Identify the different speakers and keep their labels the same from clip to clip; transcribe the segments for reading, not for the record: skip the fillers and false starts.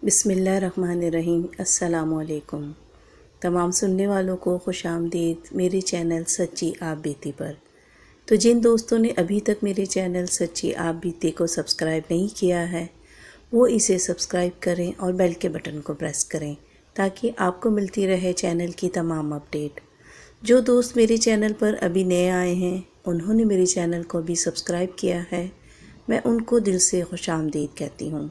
Speaker 1: بسم اللہ الرحمن الرحیم۔ السلام علیکم تمام سننے والوں کو خوش آمدید میرے چینل سچی آپ بیتی پر۔ تو جن دوستوں نے ابھی تک میرے چینل سچی آپ بیتی کو سبسکرائب نہیں کیا ہے وہ اسے سبسکرائب کریں اور بیل کے بٹن کو پریس کریں تاکہ آپ کو ملتی رہے چینل کی تمام اپڈیٹ۔ جو دوست میرے چینل پر ابھی نئے آئے ہیں انہوں نے میرے چینل کو بھی سبسکرائب کیا ہے، میں ان کو دل سے خوش آمدید کہتی ہوں۔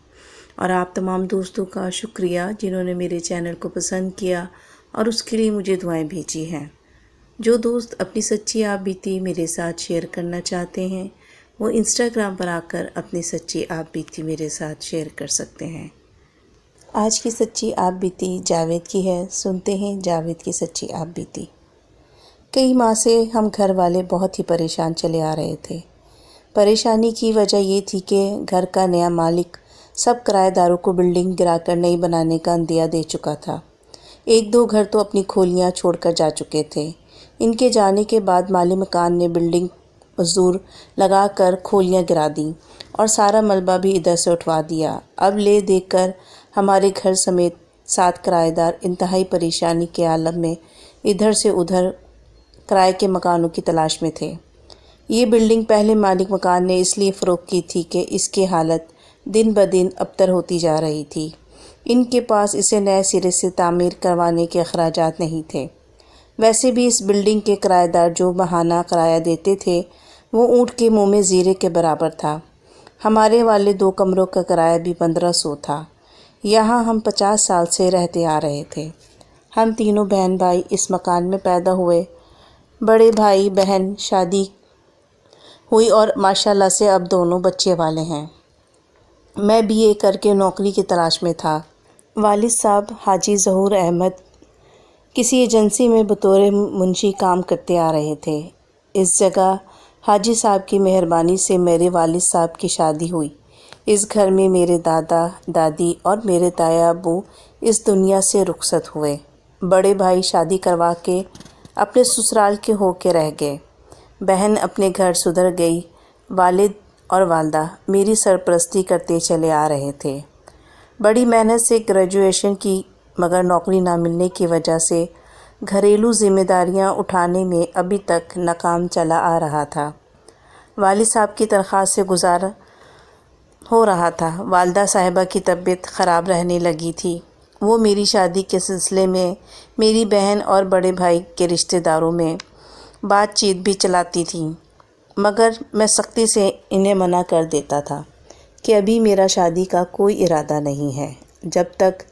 Speaker 1: اور آپ تمام دوستوں کا شکریہ جنہوں نے میرے چینل کو پسند کیا اور اس کے لیے مجھے دعائیں بھیجی ہیں۔ جو دوست اپنی سچی آپ بیتی میرے ساتھ شیئر کرنا چاہتے ہیں وہ انسٹاگرام پر آ کر اپنی سچی آپ بیتی میرے ساتھ شیئر کر سکتے ہیں۔ آج کی سچی آپ بیتی جاوید کی ہے، سنتے ہیں جاوید کی سچی آپ بیتی۔ کئی ماہ سے ہم گھر والے بہت ہی پریشان چلے آ رہے تھے۔ پریشانی کی وجہ یہ تھی کہ گھر کا نیا مالک سب کرایہ داروں کو بلڈنگ گرا کر نئی بنانے کا عندیہ دے چکا تھا۔ ایک دو گھر تو اپنی کھولیاں چھوڑ کر جا چکے تھے۔ ان کے جانے کے بعد مالی مکان نے بلڈنگ مزدور لگا کر کھولیاں گرا دیں اور سارا ملبہ بھی ادھر سے اٹھوا دیا۔ اب لے دے کر ہمارے گھر سمیت 7 کرایہ دار انتہائی پریشانی کے عالم میں ادھر سے ادھر کرائے کے مکانوں کی تلاش میں تھے۔ یہ بلڈنگ پہلے مالک مکان نے اس لیے فروخت کی تھی کہ اس کی حالت دن بدن ابتر ہوتی جا رہی تھی۔ ان کے پاس اسے نئے سرے سے تعمیر کروانے کے اخراجات نہیں تھے۔ ویسے بھی اس بلڈنگ کے کرایہ دار جو ماہانہ کرایہ دیتے تھے وہ اونٹ کے منہ میں زیرے کے برابر تھا۔ ہمارے والے 2 کمروں کا کرایہ بھی 1500 تھا۔ یہاں ہم 50 سال سے رہتے آ رہے تھے۔ ہم تینوں بہن بھائی اس مکان میں پیدا ہوئے۔ بڑے بھائی بہن شادی ہوئی اور ماشاءاللہ سے اب دونوں بچے والے ہیں۔ میں BA کر کے نوکری کی تلاش میں تھا۔ والد صاحب حاجی ظہور احمد کسی ایجنسی میں بطور منشی کام کرتے آ رہے تھے۔ اس جگہ حاجی صاحب کی مہربانی سے میرے والد صاحب کی شادی ہوئی۔ اس گھر میں میرے دادا دادی اور میرے تایا ابو اس دنیا سے رخصت ہوئے۔ بڑے بھائی شادی کروا کے اپنے سسرال کے ہو کے رہ گئے۔ بہن اپنے گھر سدھر گئی۔ والد اور والدہ میری سرپرستی کرتے چلے آ رہے تھے۔ بڑی محنت سے گریجویشن کی مگر نوکری نہ ملنے کی وجہ سے گھریلو ذمہ داریاں اٹھانے میں ابھی تک ناکام چلا آ رہا تھا۔ والد صاحب کی تنخواہ سے گزارا ہو رہا تھا۔ والدہ صاحبہ کی طبیعت خراب رہنے لگی تھی۔ وہ میری شادی کے سلسلے میں میری بہن اور بڑے بھائی کے رشتہ داروں میں بات چیت بھی چلاتی تھیں، مگر میں سختی سے انہیں منع کر دیتا تھا کہ ابھی میرا شادی کا کوئی ارادہ نہیں ہے جب تک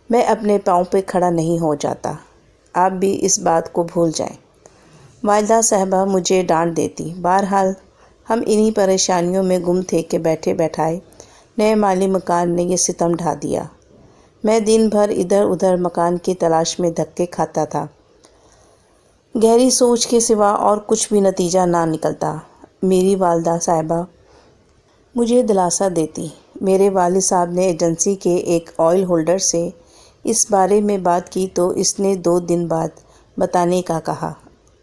Speaker 1: میں اپنے پاؤں پہ کھڑا نہیں ہو جاتا۔ آپ بھی اس بات کو بھول جائیں۔ والدہ صاحبہ مجھے ڈانٹ دیتی۔ بہرحال ہم انہی پریشانیوں میں گم تھے کہ بیٹھے بیٹھائے نئے مالی مکان نے یہ ستم ڈھا دیا۔ میں دن بھر ادھر ادھر مکان کی تلاش میں دھکے کھاتا تھا۔ گہری سوچ کے سوا اور کچھ بھی نتیجہ نہ نکلتا۔ میری والدہ صاحبہ مجھے دلاسا دیتی۔ میرے والد صاحب نے ایجنسی کے ایک آئل ہولڈر سے اس بارے میں بات کی تو اس نے 2 دن بعد بتانے کا کہا۔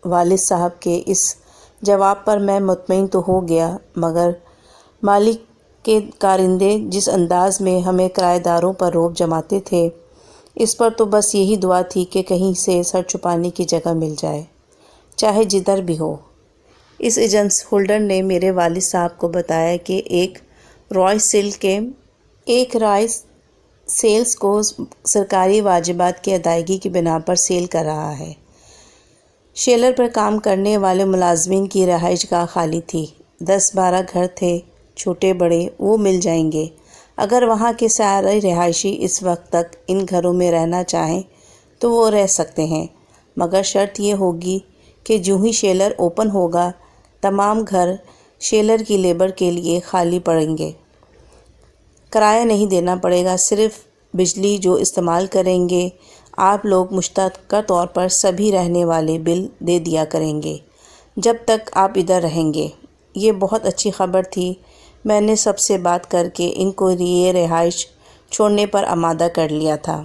Speaker 1: والد صاحب کے اس جواب پر میں مطمئن تو ہو گیا، مگر مالک کے کارندے جس انداز میں ہمیں کرایہ داروں پر رعب جماتے تھے اس پر تو بس یہی دعا تھی کہ کہیں سے سر چھپانے کی جگہ مل جائے، چاہے جدھر بھی ہو۔ اس ایجنسی ہولڈر نے میرے والد صاحب کو بتایا کہ ایک رائے سیلز کو سرکاری واجبات کی ادائیگی کی بنا پر سیل کر رہا ہے۔ شیلر پر کام کرنے والے ملازمین کی رہائش گاہ خالی تھی۔ 10-12 گھر تھے، چھوٹے بڑے، وہ مل جائیں گے۔ اگر وہاں کے سارے رہائشی اس وقت تک ان گھروں میں رہنا چاہیں تو وہ رہ سکتے ہیں، مگر شرط یہ ہوگی کہ جو ہی شیلر اوپن ہوگا تمام گھر شیلر کی لیبر کے لیے خالی پڑیں گے۔ کرایہ نہیں دینا پڑے گا، صرف بجلی جو استعمال کریں گے آپ لوگ مشترکہ طور پر سبھی رہنے والے بل دے دیا کریں گے جب تک آپ ادھر رہیں گے۔ یہ بہت اچھی خبر تھی۔ میں نے سب سے بات کر کے ان کو یہ رہائش چھوڑنے پر آمادہ کر لیا تھا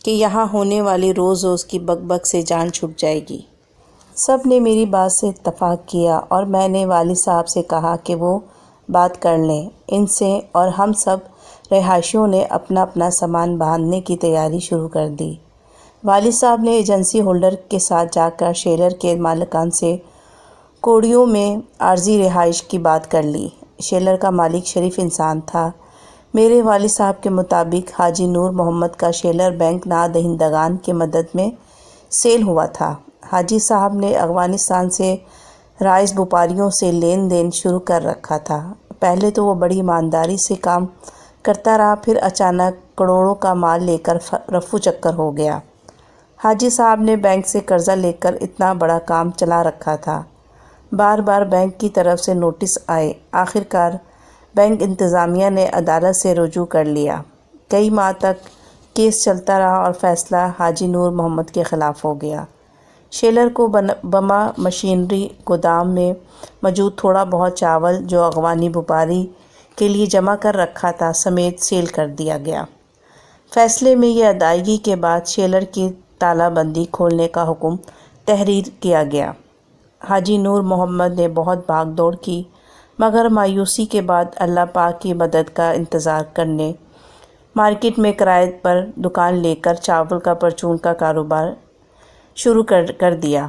Speaker 1: کہ یہاں ہونے والی روز روز کی بک بک سے جان چھٹ جائے گی۔ سب نے میری بات سے اتفاق کیا اور میں نے والد صاحب سے کہا کہ وہ بات کر لیں ان سے اور ہم سب رہائشیوں نے اپنا اپنا سامان باندھنے کی تیاری شروع کر دی۔ والد صاحب نے ایجنسی ہولڈر کے ساتھ جا کر شیلر کے مالکان سے کوڑیوں میں عارضی رہائش کی بات کر لی۔ شیلر کا مالک شریف انسان تھا۔ میرے والد صاحب کے مطابق حاجی نور محمد کا شیلر بینک نادہندگان کی مدد میں سیل ہوا تھا۔ حاجی صاحب نے افغانستان سے رائس بوپاریوں سے لین دین شروع کر رکھا تھا۔ پہلے تو وہ بڑی ایمانداری سے کام کرتا رہا، پھر اچانک کروڑوں کا مال لے کر رفو چکر ہو گیا۔ حاجی صاحب نے بینک سے قرضہ لے کر اتنا بڑا کام چلا رکھا تھا۔ بار بار بینک کی طرف سے نوٹس آئے۔ آخرکار بینک انتظامیہ نے عدالت سے رجوع کر لیا۔ کئی ماہ تک کیس چلتا رہا اور فیصلہ حاجی نور محمد کے خلاف ہو گیا۔ شیلر کو بما مشینری گودام میں موجود تھوڑا بہت چاول جو افغانی بوپاری کے لیے جمع کر رکھا تھا سمیت سیل کر دیا گیا۔ فیصلے میں یہ ادائیگی کے بعد شیلر کی تالہ بندی کھولنے کا حکم تحریر کیا گیا۔ حاجی نور محمد نے بہت بھاگ دوڑ کی، مگر مایوسی کے بعد اللہ پاک کی مدد کا انتظار کرنے مارکیٹ میں کرائے پر دکان لے کر چاول کا پرچون کا کاروبار شروع کر دیا۔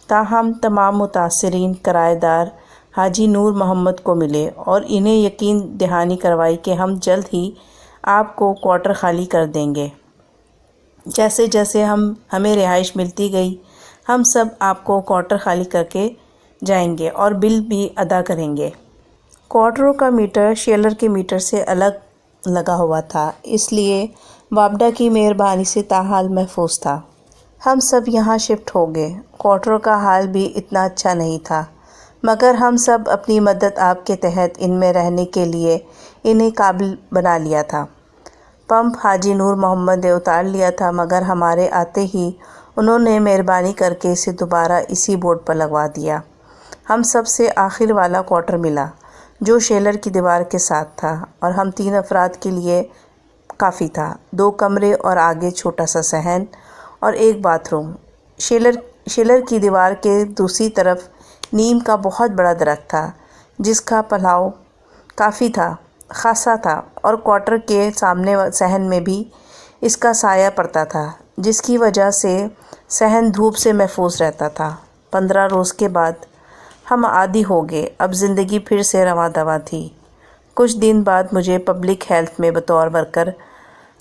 Speaker 1: تاہم تمام متاثرین کرایہ دار حاجی نور محمد کو ملے اور انہیں یقین دہانی کروائی کہ ہم جلد ہی آپ کو کوارٹر خالی کر دیں گے۔ جیسے جیسے ہمیں رہائش ملتی گئی، ہم سب آپ کو کوارٹر خالی کر کے جائیں گے اور بل بھی ادا کریں گے۔ کوارٹروں کا میٹر شیلر کے میٹر سے الگ لگا ہوا تھا، اس لیے وابڈا کی مہربانی سے تاحال محفوظ تھا۔ ہم سب یہاں شفٹ ہو گئے۔ کوارٹروں کا حال بھی اتنا اچھا نہیں تھا، مگر ہم سب اپنی مدت آپ کے تحت ان میں رہنے کے لیے انہیں قابل بنا لیا تھا۔ پمپ حاجی نور محمد نے اتار لیا تھا، مگر ہمارے آتے ہی انہوں نے مہربانی کر کے اسے دوبارہ اسی بورڈ پر لگوا دیا۔ ہم سب سے آخر والا کوارٹر ملا جو شیلر کی دیوار کے ساتھ تھا اور ہم 3 افراد کے لیے کافی تھا۔ 2 کمرے اور آگے چھوٹا سا صحن اور ایک باتھ روم۔ شیلر کی دیوار کے دوسری طرف نیم کا بہت بڑا درخت تھا جس کا پھیلاؤ کافی تھا، خاصا تھا، اور کوارٹر کے سامنے صحن میں بھی اس کا سایہ پڑتا تھا، جس کی وجہ سے صحن دھوپ سے محفوظ رہتا تھا۔ 15 روز کے بعد ہم عادی ہو گئے، اب زندگی پھر سے رواں دواں تھی۔ کچھ دن بعد مجھے پبلک ہیلتھ میں بطور ورکر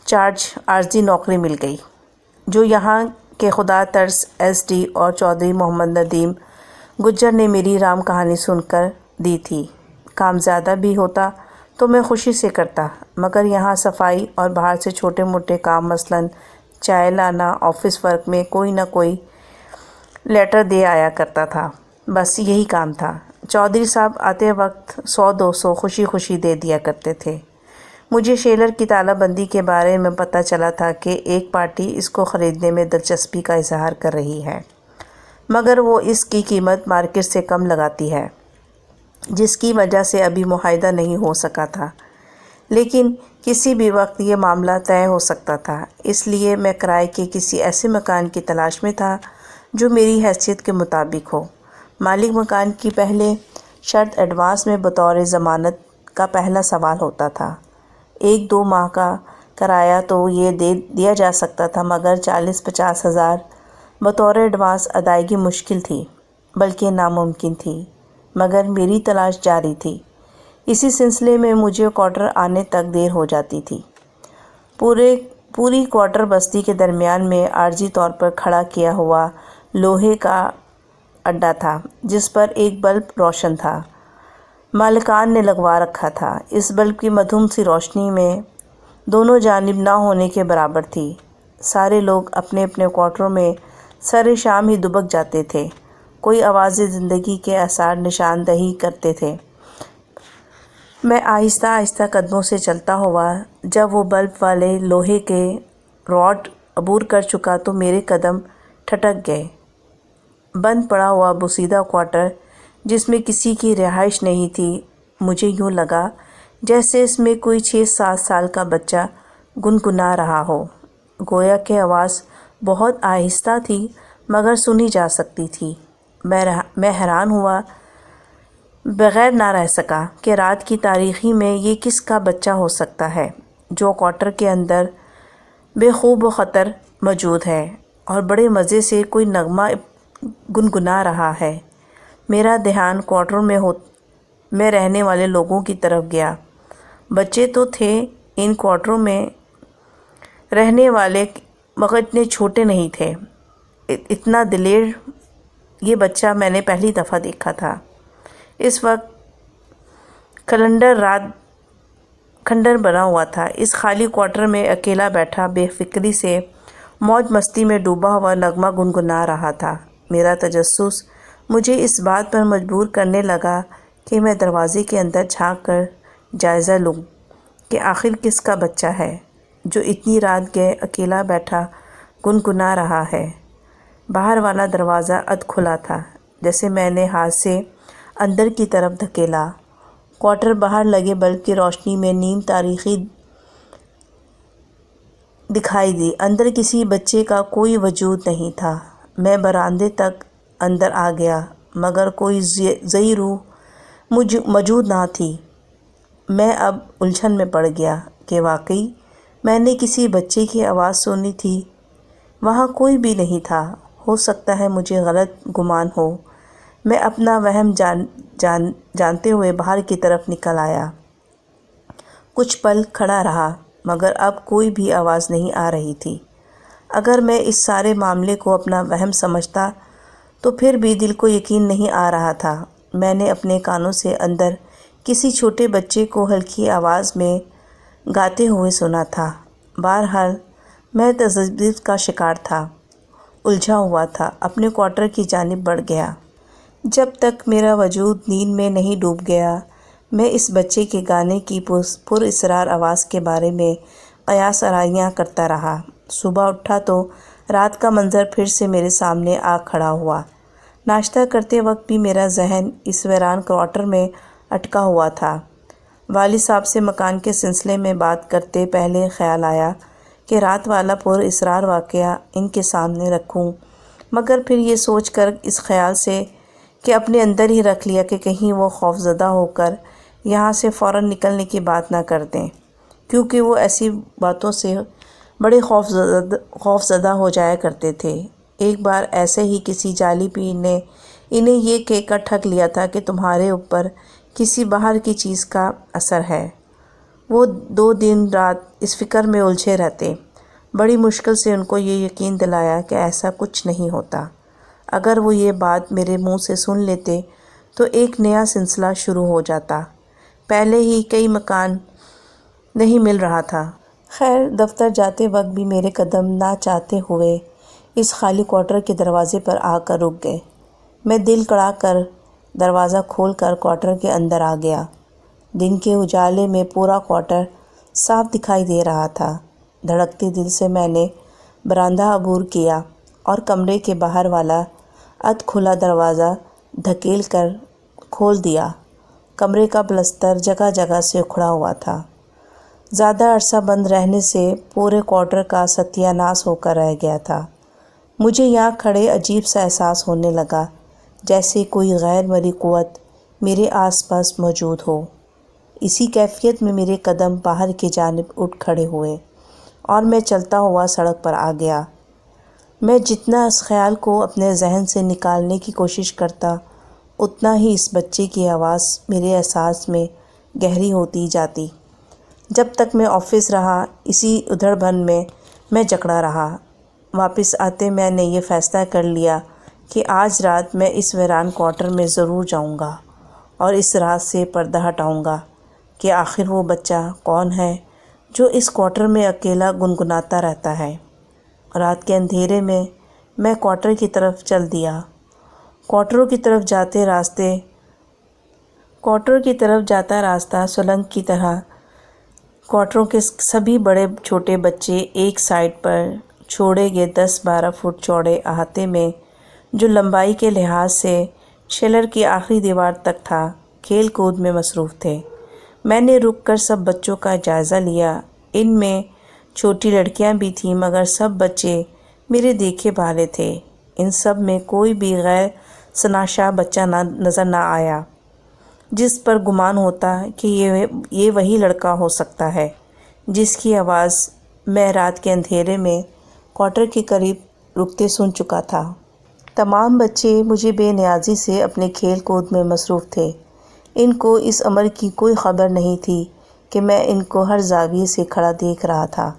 Speaker 1: چارج عارضی نوکری مل گئی، جو یہاں کے خدا ترس ایس ڈی اور چودھری محمد ندیم گجر نے میری رام کہانی سن کر دی تھی۔ کام زیادہ بھی ہوتا تو میں خوشی سے کرتا، مگر یہاں صفائی اور باہر سے چھوٹے موٹے کام مثلاً چائے لانا، آفس ورک میں کوئی نہ کوئی لیٹر دے آیا کرتا تھا، بس یہی کام تھا۔ چودھری صاحب آتے وقت 100-200 خوشی خوشی دے دیا کرتے تھے۔ مجھے شیلر کی تالہ بندی کے بارے میں پتہ چلا تھا کہ ایک پارٹی اس کو خریدنے میں دلچسپی کا اظہار کر رہی ہے، مگر وہ اس کی قیمت مارکیٹ سے کم لگاتی ہے، جس کی وجہ سے ابھی معاہدہ نہیں ہو سکا تھا، لیکن کسی بھی وقت یہ معاملہ طے ہو سکتا تھا۔ اس لیے میں کرائے کے کسی ایسے مکان کی تلاش میں تھا جو میری حیثیت کے مطابق ہو۔ مالک مکان کی پہلے شرط ایڈوانس میں بطور ضمانت کا پہلا سوال ہوتا تھا۔ 1-2 ماہ کا کرایہ تو یہ دیا جا سکتا تھا، مگر 40-50 ہزار بطور ایڈوانس ادائیگی مشکل تھی، بلکہ ناممکن تھی، مگر میری تلاش جاری تھی۔ اسی سلسلے میں مجھے کوارٹر آنے تک دیر ہو جاتی تھی۔ پوری کوارٹر بستی کے درمیان میں عارضی طور پر کھڑا کیا ہوا لوہے کا اڈا تھا، جس پر ایک بلب روشن تھا، مالکان نے لگوا رکھا تھا۔ اس بلب کی مدھم سی روشنی میں دونوں جانب نہ ہونے کے برابر تھی۔ سارے لوگ اپنے اپنے کوارٹروں میں سر شام ہی دبک جاتے تھے، کوئی آواز زندگی کے آثار نشاندہی کرتے تھے۔ میں آہستہ آہستہ قدموں سے چلتا ہوا جب وہ بلب والے لوہے کے راڈ عبور کر چکا تو میرے قدم ٹھٹک گئے۔ بند پڑا ہوا بوسیدہ کوارٹر جس میں کسی کی رہائش نہیں تھی، مجھے یوں لگا جیسے اس میں کوئی 6-7 سال کا بچہ گنگنا رہا ہو، گویا کہ آواز بہت آہستہ تھی مگر سنی جا سکتی تھی۔ میں حیران ہوا بغیر نہ رہ سکا کہ رات کی تاریکی میں یہ کس کا بچہ ہو سکتا ہے۔ جو کوارٹر کے اندر بے خوب و خطر موجود ہے اور بڑے مزے سے کوئی نغمہ گنگنا رہا ہے۔ میرا دھیان کوارٹر میں رہنے والے لوگوں کی طرف گیا۔ بچے تو تھے ان کوارٹروں میں رہنے والے، مگر اتنے چھوٹے نہیں تھے۔ اتنا دلیر یہ بچہ میں نے پہلی دفعہ دیکھا تھا۔ اس وقت کھنڈر بنا ہوا تھا۔ اس خالی کوارٹر میں اکیلا بیٹھا بے فکری سے موج مستی میں ڈوبا ہوا نغمہ گنگنا رہا تھا۔ میرا تجسس مجھے اس بات پر مجبور کرنے لگا کہ میں دروازے کے اندر جھانک کر جائزہ لوں کہ آخر کس کا بچہ ہے جو اتنی رات گئے اکیلا بیٹھا گنگنا رہا ہے۔ باہر والا دروازہ ادھ کھلا تھا، جیسے میں نے ہاتھ سے اندر کی طرف دھکیلا۔ کوارٹر باہر لگے بلب کی روشنی میں نیم تاریخی دکھائی دی۔ اندر کسی بچے کا کوئی وجود نہیں تھا۔ میں براندے تک اندر آ گیا، مگر کوئی زئی روح موجود نہ تھی۔ میں اب الجھن میں پڑ گیا کہ واقعی میں نے کسی بچے کی آواز سنی تھی۔ وہاں کوئی بھی نہیں تھا۔ ہو سکتا ہے مجھے غلط گمان ہو۔ میں اپنا وہم جانتے ہوئے باہر کی طرف نکل آیا۔ کچھ پل کھڑا رہا، مگر اب کوئی بھی آواز نہیں آ رہی تھی۔ اگر میں اس سارے معاملے کو اپنا وہم سمجھتا تو پھر بھی دل کو یقین نہیں آ رہا تھا۔ میں نے اپنے کانوں سے اندر کسی چھوٹے بچے کو ہلکی آواز میں گاتے ہوئے سنا تھا۔ بہرحال میں تذبذب کا شکار تھا، الجھا ہوا تھا، اپنے کوارٹر کی جانب بڑھ گیا۔ جب تک میرا وجود نیند میں نہیں ڈوب گیا، میں اس بچے کے گانے کی پر اسرار آواز کے بارے میں قیاس آرائیاں کرتا رہا۔ صبح اٹھا تو رات کا منظر پھر سے میرے سامنے آ کھڑا ہوا۔ ناشتہ کرتے وقت بھی میرا ذہن اس ویران کوارٹر میں اٹکا ہوا تھا۔ والد صاحب سے مکان کے سلسلے میں بات کرتے پہلے خیال آیا کہ رات والا پر اسرار واقعہ ان کے سامنے رکھوں، مگر پھر یہ سوچ کر اس خیال سے کہ اپنے اندر ہی رکھ لیا کہ کہیں وہ خوفزدہ ہو کر یہاں سے فوراً نکلنے کی بات نہ کر دیں، کیونکہ وہ ایسی باتوں سے بڑے خوفزدہ ہو جایا کرتے تھے۔ ایک بار ایسے ہی کسی جعلی پیر نے انہیں یہ کہہ کر ٹھگ لیا تھا کہ تمہارے اوپر کسی باہر کی چیز کا اثر ہے۔ وہ 2 دن رات اس فکر میں الجھے رہتے۔ بڑی مشکل سے ان کو یہ یقین دلایا کہ ایسا کچھ نہیں ہوتا۔ اگر وہ یہ بات میرے منہ سے سن لیتے تو ایک نیا سلسلہ شروع ہو جاتا۔ پہلے ہی کئی مکان نہیں مل رہا تھا۔ خیر، دفتر جاتے وقت بھی میرے قدم نہ چاہتے ہوئے اس خالی کوارٹر کے دروازے پر آ کر رک گئے۔ میں دل کڑا کر دروازہ کھول کر کوارٹر کے اندر آ گیا۔ دن کے اجالے میں پورا کوارٹر صاف دکھائی دے رہا تھا۔ دھڑکتے دل سے میں نے برآمدہ عبور کیا اور کمرے کے باہر والا ادھ کھلا دروازہ دھکیل کر کھول دیا۔ کمرے کا پلستر جگہ جگہ سے اکھڑا ہوا تھا۔ زیادہ عرصہ بند رہنے سے پورے کوارٹر کا ستیہ ناش ہو کر رہ گیا تھا۔ مجھے یہاں کھڑے عجیب سا احساس ہونے لگا، جیسے کوئی غیر مرئی قوت میرے آس پاس موجود ہو۔ اسی کیفیت میں میرے قدم باہر کی جانب اٹھ کھڑے ہوئے اور میں چلتا ہوا سڑک پر آ گیا۔ میں جتنا اس خیال کو اپنے ذہن سے نکالنے کی کوشش کرتا، اتنا ہی اس بچے کی آواز میرے احساس میں گہری ہوتی جاتی۔ جب تک میں آفس رہا، اسی ادھڑ بن میں جکڑا رہا۔ واپس آتے میں نے یہ فیصلہ کر لیا کہ آج رات میں اس ویران کوارٹر میں ضرور جاؤں گا اور اس رات سے پردہ ہٹاؤں گا کہ آخر وہ بچہ کون ہے جو اس کوارٹر میں اکیلا گنگناتا رہتا ہے۔ رات کے اندھیرے میں کوارٹر کی طرف چل دیا۔ کوارٹر کی طرف جاتا راستہ سلنگ کی طرح کوارٹروں کے سبھی بڑے چھوٹے بچے ایک سائڈ پر چھوڑے گئے 10-12 فٹ چوڑے احاطے میں، جو لمبائی کے لحاظ سے شیلر کی آخری دیوار تک تھا، کھیل کود میں مصروف تھے۔ میں نے رک کر سب بچوں کا جائزہ لیا۔ ان میں چھوٹی لڑکیاں بھی تھیں، مگر سب بچے میرے دیکھے بھالے تھے۔ ان سب میں کوئی بھی غیر شناسا بچہ نظر نہ آیا جس پر گمان ہوتا کہ یہ وہی لڑکا ہو سکتا ہے جس کی آواز میں رات کے اندھیرے میں کوارٹر کے قریب رکتے سن چکا تھا۔ تمام بچے مجھے بے نیازی سے اپنے کھیل کود میں مصروف تھے۔ ان کو اس امر کی کوئی خبر نہیں تھی کہ میں ان کو ہر زاویے سے کھڑا دیکھ رہا تھا۔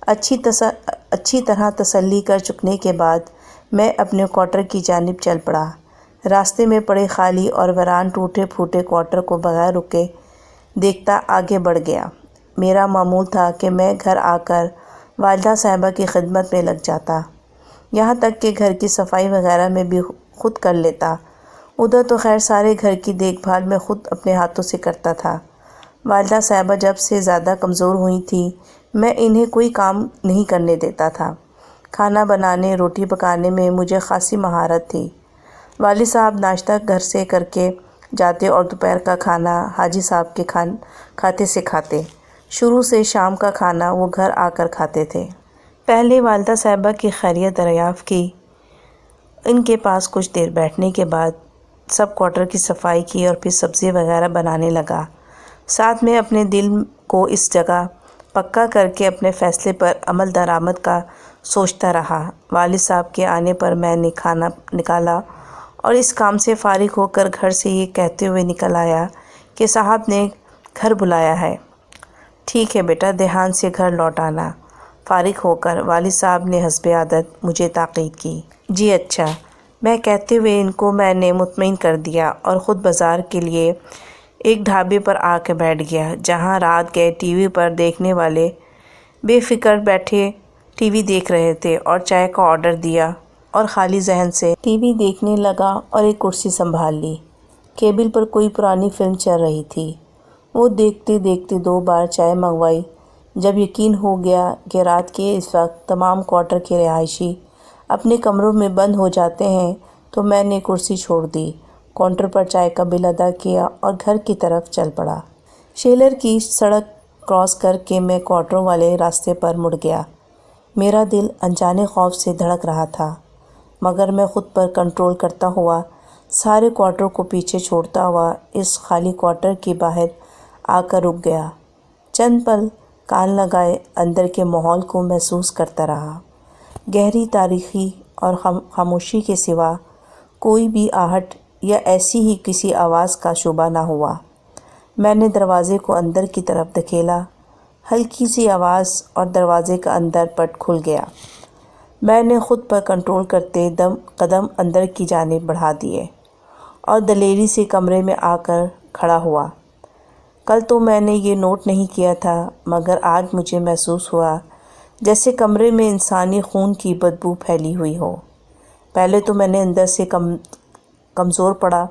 Speaker 1: اچھی طرح تسلی کر چکنے کے بعد میں اپنے کوارٹر کی جانب چل پڑا۔ راستے میں پڑے خالی اور ویران ٹوٹے پھوٹے کوارٹر کو بغیر رکے دیکھتا آگے بڑھ گیا۔ میرا معمول تھا کہ میں گھر آ کر والدہ صاحبہ کی خدمت میں لگ جاتا، یہاں تک کہ گھر کی صفائی وغیرہ میں بھی خود کر لیتا۔ ادھر تو خیر سارے گھر کی دیکھ بھال میں خود اپنے ہاتھوں سے کرتا تھا۔ والدہ صاحبہ جب سے زیادہ کمزور ہوئی تھیں، میں انہیں کوئی کام نہیں کرنے دیتا تھا۔ کھانا بنانے، روٹی پکانے میں مجھے خاصی مہارت تھی۔ والد صاحب ناشتہ گھر سے کر کے جاتے اور دوپہر کا کھانا حاجی صاحب کے کھاتے سے کھاتے۔ شروع سے شام کا کھانا وہ گھر آ کر کھاتے تھے۔ پہلے والدہ صاحبہ کی خیریت دریافت کی، ان کے پاس کچھ دیر بیٹھنے کے بعد سب کوارٹر کی صفائی کی اور پھر سبزی وغیرہ بنانے لگا۔ ساتھ میں اپنے دل کو اس جگہ پکا کر کے اپنے فیصلے پر عمل درآمد کا سوچتا رہا۔ والد صاحب کے آنے پر میں نے کھانا نکالا اور اس کام سے فارغ ہو کر گھر سے یہ کہتے ہوئے نکل آیا کہ صاحب نے گھر بلایا ہے۔ ٹھیک ہے بیٹا، دھیان سے گھر لوٹ آنا۔ فارغ ہو کر والد صاحب نے حسب عادت مجھے تاکید کی۔ جی اچھا، میں کہتے ہوئے ان کو میں نے مطمئن کر دیا اور خود بازار کے لیے ایک ڈھابے پر آ کے بیٹھ گیا، جہاں رات گئے ٹی وی پر دیکھنے والے بے فکر بیٹھے ٹی وی دیکھ رہے تھے اور چائے کا آرڈر دیا اور خالی ذہن سے ٹی وی دیکھنے لگا اور ایک کرسی سنبھال لی۔ کیبل پر کوئی پرانی فلم چل رہی تھی۔ وہ دیکھتے دیکھتے 2 بار چائے منگوائی۔ جب یقین ہو گیا کہ رات کے اس وقت تمام کوارٹر کے رہائشی اپنے کمروں میں بند ہو جاتے ہیں تو میں نے کرسی چھوڑ دی، کاؤنٹر پر چائے کا بل ادا کیا اور گھر کی طرف چل پڑا۔ شیلر کی سڑک کراس کر کے میں کوارٹروں والے راستے پر مڑ گیا۔ میرا دل انجانے خوف سے دھڑک رہا تھا، مگر میں خود پر کنٹرول کرتا ہوا سارے کوارٹر کو پیچھے چھوڑتا ہوا اس خالی کوارٹر کے باہر آ کر رک گیا۔ چند پل کان لگائے اندر کے ماحول کو محسوس کرتا رہا۔ گہری تاریکی اور خاموشی کے سوا کوئی بھی آہٹ یا ایسی ہی کسی آواز کا شبہ نہ ہوا۔ میں نے دروازے کو اندر کی طرف دھکیلا، ہلکی سی آواز اور دروازے کا اندر پٹ کھل گیا۔ میں نے خود پر کنٹرول کرتے قدم اندر کی جانب بڑھا دیے اور دلیری سے کمرے میں آ کر کھڑا ہوا۔ کل تو میں نے یہ نوٹ نہیں کیا تھا، مگر آج مجھے محسوس ہوا جیسے کمرے میں انسانی خون کی بدبو پھیلی ہوئی ہو۔ پہلے تو میں نے اندر سے کمزور پڑا،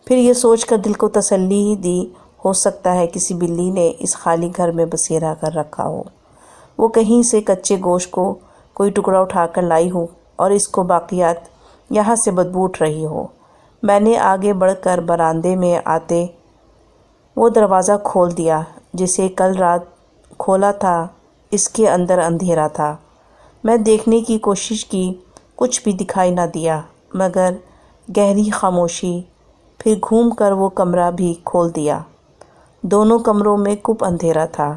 Speaker 1: پھر یہ سوچ کر دل کو تسلی دی ہو سکتا ہے کسی بلی نے اس خالی گھر میں بسیرا کر رکھا ہو۔ وہ کہیں سے کچے گوشت کو کوئی ٹکڑا اٹھا کر لائی ہو اور اس کو باقیات یہاں سے بدبو اٹھ رہی ہو۔ میں نے آگے بڑھ کر برآمدے میں آتے وہ دروازہ کھول دیا جسے کل رات کھولا تھا۔ اس کے اندر اندھیرا تھا۔ میں دیکھنے کی کوشش کی، کچھ بھی دکھائی نہ دیا مگر گہری خاموشی۔ پھر گھوم کر وہ کمرہ بھی کھول دیا۔ دونوں کمروں میں کپ اندھیرا تھا،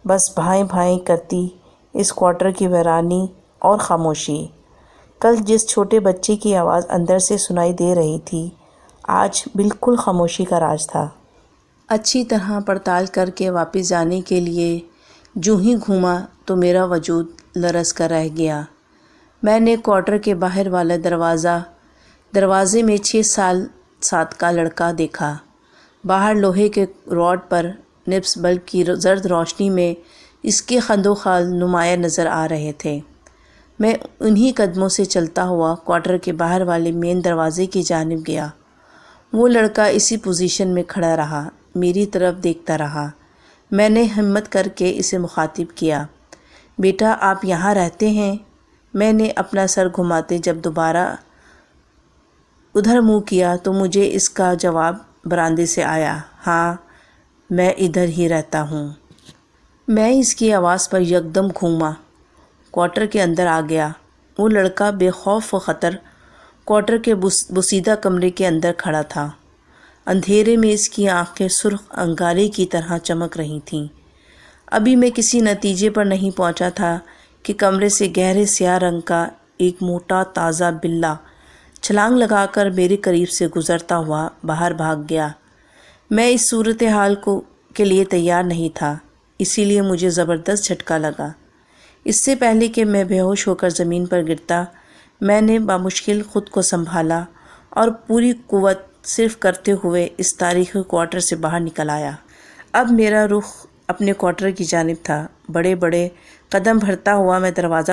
Speaker 1: بس بھائیں بھائیں کرتی اس کوارٹر کی ویرانی اور خاموشی۔ کل جس چھوٹے بچے کی آواز اندر سے سنائی دے رہی تھی، آج بالکل خاموشی کا راج تھا۔ اچھی طرح پڑتال کر کے واپس جانے کے لیے جوں ہی گھوما تو میرا وجود لرز کر رہ گیا۔ میں نے کوارٹر کے باہر والا دروازے میں 6 سال 7 کا لڑکا دیکھا۔ باہر لوہے کے راڈ پر نبض بلب کی زرد روشنی میں اس کے خد و خال نمایاں نظر آ رہے تھے۔ میں انہی قدموں سے چلتا ہوا کوارٹر کے باہر والے مین دروازے کی جانب گیا۔ وہ لڑکا اسی پوزیشن میں کھڑا رہا، میری طرف دیکھتا رہا۔ میں نے ہمت کر کے اسے مخاطب کیا، بیٹا آپ یہاں رہتے ہیں؟ میں نے اپنا سر گھماتے جب دوبارہ ادھر منہ کیا تو مجھے اس کا جواب برآمدے سے آیا، ہاں میں ادھر ہی رہتا ہوں۔ میں اس کی آواز پر یکدم گھوما، کوارٹر کے اندر آ گیا۔ وہ لڑکا بے خوف و خطر کوارٹر کے بوسیدہ کمرے کے اندر کھڑا تھا۔ اندھیرے میں اس کی آنکھیں سرخ انگارے کی طرح چمک رہی تھیں۔ ابھی میں کسی نتیجے پر نہیں پہنچا تھا کہ کمرے سے گہرے سیاہ رنگ کا ایک موٹا تازہ بلّا چھلانگ لگا کر میرے قریب سے گزرتا ہوا باہر بھاگ گیا۔ میں اس صورتحال کے لیے تیار نہیں تھا، اسی لیے مجھے زبردست جھٹکا لگا۔ اس سے پہلے کہ میں بے ہوش ہو کر زمین پر گرتا، میں نے بامشکل خود کو سنبھالا اور پوری قوت صرف کرتے ہوئے اس تاریخی کوارٹر سے باہر نکل آیا۔ اب میرا رخ اپنے کوارٹر کی جانب تھا۔ بڑے بڑے قدم بھرتا ہوا میں دروازہ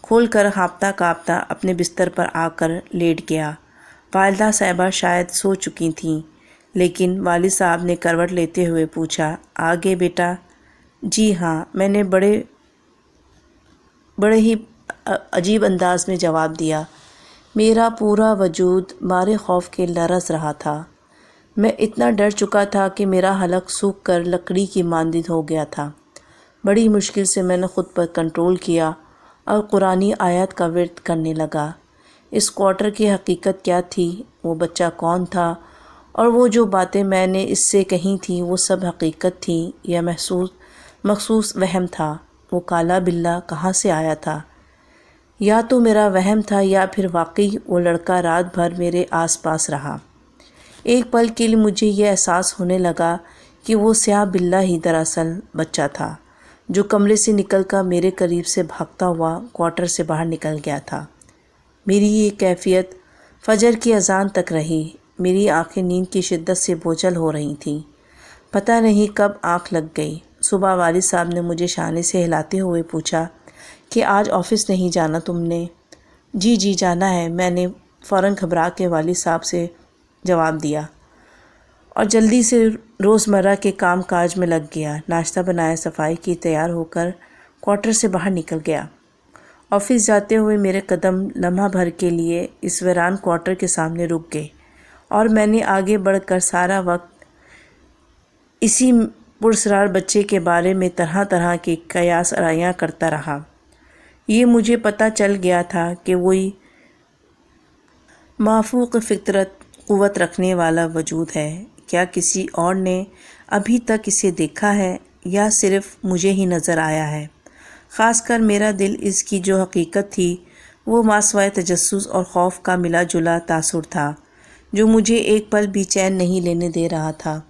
Speaker 1: کھول کر ہانپتا کانپتا اپنے بستر پر آ کر لیٹ گیا۔ والدہ صاحبہ شاید سو چکی تھیں، لیکن والد صاحب نے کروٹ لیتے ہوئے پوچھا، "آ گئے بیٹا؟" "جی ہاں"، میں نے بڑے ہی عجیب انداز میں جواب دیا۔ میرا پورا وجود مارے خوف کے لرز رہا تھا۔ میں اتنا ڈر چکا تھا کہ میرا حلق سوکھ کر لکڑی کی مانند ہو گیا تھا۔ بڑی مشکل سے میں نے خود پر کنٹرول کیا اور قرآنی آیات کا ورد کرنے لگا۔ اس کوارٹر کی حقیقت کیا تھی، وہ بچہ کون تھا، اور وہ جو باتیں میں نے اس سے کہی تھیں وہ سب حقیقت تھیں یا مخصوص وہم تھا؟ وہ کالا بلّا کہاں سے آیا تھا؟ یا تو میرا وہم تھا یا پھر واقعی وہ لڑکا رات بھر میرے آس پاس رہا۔ ایک پل کے لیے مجھے یہ احساس ہونے لگا کہ وہ سیاہ بلّا ہی دراصل بچہ تھا، جو کمرے سے نکل کر میرے قریب سے بھاگتا ہوا کوارٹر سے باہر نکل گیا تھا۔ میری یہ کیفیت فجر کی اذان تک رہی۔ میری آنکھیں نیند کی شدت سے بوجھل ہو رہی تھیں۔ پتہ نہیں کب آنکھ لگ گئی۔ صبح والد صاحب نے مجھے شانے سے ہلاتے ہوئے پوچھا کہ آج آفس نہیں جانا تم نے؟ جی جانا ہے، میں نے فوراً گھبرا کے والد صاحب سے جواب دیا اور جلدی سے روزمرہ کے کام کاج میں لگ گیا۔ ناشتہ بنایا، صفائی کی، تیار ہو کر کوارٹر سے باہر نکل گیا۔ آفس جاتے ہوئے میرے قدم لمحہ بھر کے لیے اس ویران کوارٹر کے سامنے رک گئے اور میں نے آگے بڑھ کر سارا وقت اسی پراسرار بچے کے بارے میں طرح طرح کے قیاس آرائیاں کرتا رہا۔ یہ مجھے پتہ چل گیا تھا کہ وہی مافوق فطرت قوت رکھنے والا وجود ہے۔ کیا کسی اور نے ابھی تک اسے دیکھا ہے یا صرف مجھے ہی نظر آیا ہے؟ خاص کر میرا دل اس کی جو حقیقت تھی وہ ماسوائے تجسس اور خوف کا ملا جلا تاثر تھا، جو مجھے ایک پل بھی چین نہیں لینے دے رہا تھا۔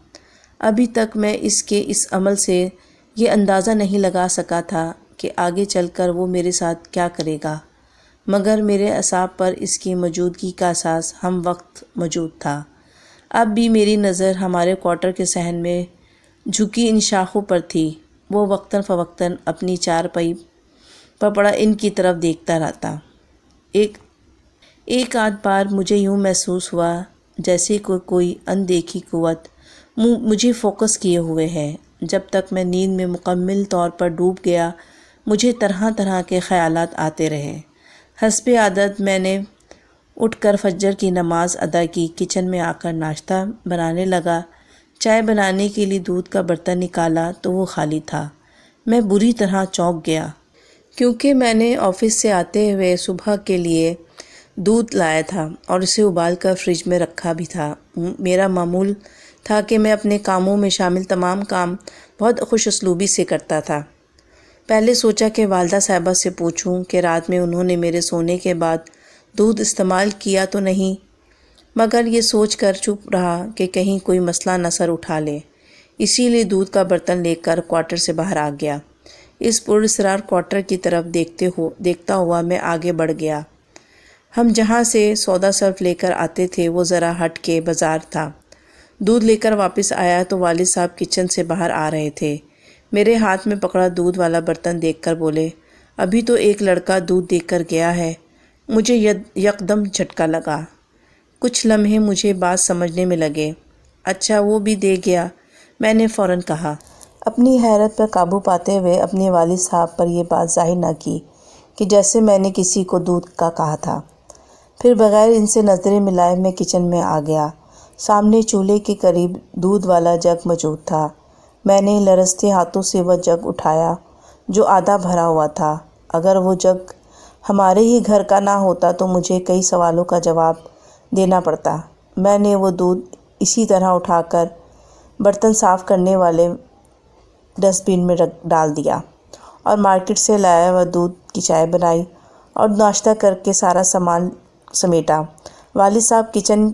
Speaker 1: ابھی تک میں اس عمل سے یہ اندازہ نہیں لگا سکا تھا کہ آگے چل کر وہ میرے ساتھ کیا کرے گا، مگر میرے اعصاب پر اس کی موجودگی کا احساس ہم وقت موجود تھا۔ اب بھی میری نظر ہمارے کوارٹر کے صحن میں جھکی ان شاخوں پر تھی۔ وہ وقتاً فوقتاً اپنی چارپائی پر پڑا ان کی طرف دیکھتا رہتا۔ ایک آدھ بار مجھے یوں محسوس ہوا جیسے کوئی اندیکھی قوت مجھے فوکس کیے ہوئے ہے۔ جب تک میں نیند میں مکمل طور پر ڈوب گیا، مجھے طرح طرح کے خیالات آتے رہے۔ حسب عادت میں نے اٹھ کر فجر کی نماز ادا کی، کچن میں آ کر ناشتہ بنانے لگا۔ چائے بنانے کے لیے دودھ کا برتن نکالا تو وہ خالی تھا۔ میں بری طرح چونک گیا، کیونکہ میں نے آفس سے آتے ہوئے صبح کے لیے دودھ لایا تھا اور اسے ابال کر فریج میں رکھا بھی تھا۔ میرا معمول تھا کہ میں اپنے کاموں میں شامل تمام کام بہت خوش اسلوبی سے کرتا تھا۔ پہلے سوچا کہ والدہ صاحبہ سے پوچھوں کہ رات میں انہوں نے میرے سونے کے بعد دودھ استعمال کیا تو نہیں، مگر یہ سوچ کر چپ رہا کہ کہیں کوئی مسئلہ نہ سر اٹھا لے، اسی لیے دودھ کا برتن لے کر کوارٹر سے باہر آ گیا۔ اس پراسرار کوارٹر کی طرف دیکھتا ہوا میں آگے بڑھ گیا۔ ہم جہاں سے سودا صرف لے کر آتے تھے وہ ذرا ہٹ کے بازار تھا۔ دودھ لے کر واپس آیا تو والد صاحب کچن سے باہر آ رہے تھے۔ میرے ہاتھ میں پکڑا دودھ والا برتن دیکھ کر بولے، "ابھی تو ایک لڑکا دودھ دے کر گیا ہے۔" مجھے یکدم جھٹکا لگا۔ کچھ لمحے مجھے بات سمجھنے میں لگے۔ "اچھا وہ بھی دے گیا؟" میں نے فوراً کہا، اپنی حیرت پر قابو پاتے ہوئے اپنے والد صاحب پر یہ بات ظاہر نہ کی کہ جیسے میں نے کسی کو دودھ کا کہا تھا۔ پھر بغیر ان سے نظریں ملائے میں کچن میں آ گیا۔ سامنے چولہے کے قریب دودھ والا جگ موجود تھا۔ میں نے لرزتے ہاتھوں سے وہ جگ اٹھایا جو آدھا بھرا ہوا تھا۔ اگر وہ جگ ہمارے ہی گھر کا نہ ہوتا تو مجھے کئی سوالوں کا جواب دینا پڑتا۔ میں نے وہ دودھ اسی طرح اٹھا کر برتن صاف کرنے والے ڈسٹ بن میں ڈال دیا اور مارکیٹ سے لایا ہوا دودھ کی چائے بنائی اور ناشتہ کر کے سارا سامان سمیٹا۔ والد صاحب کچن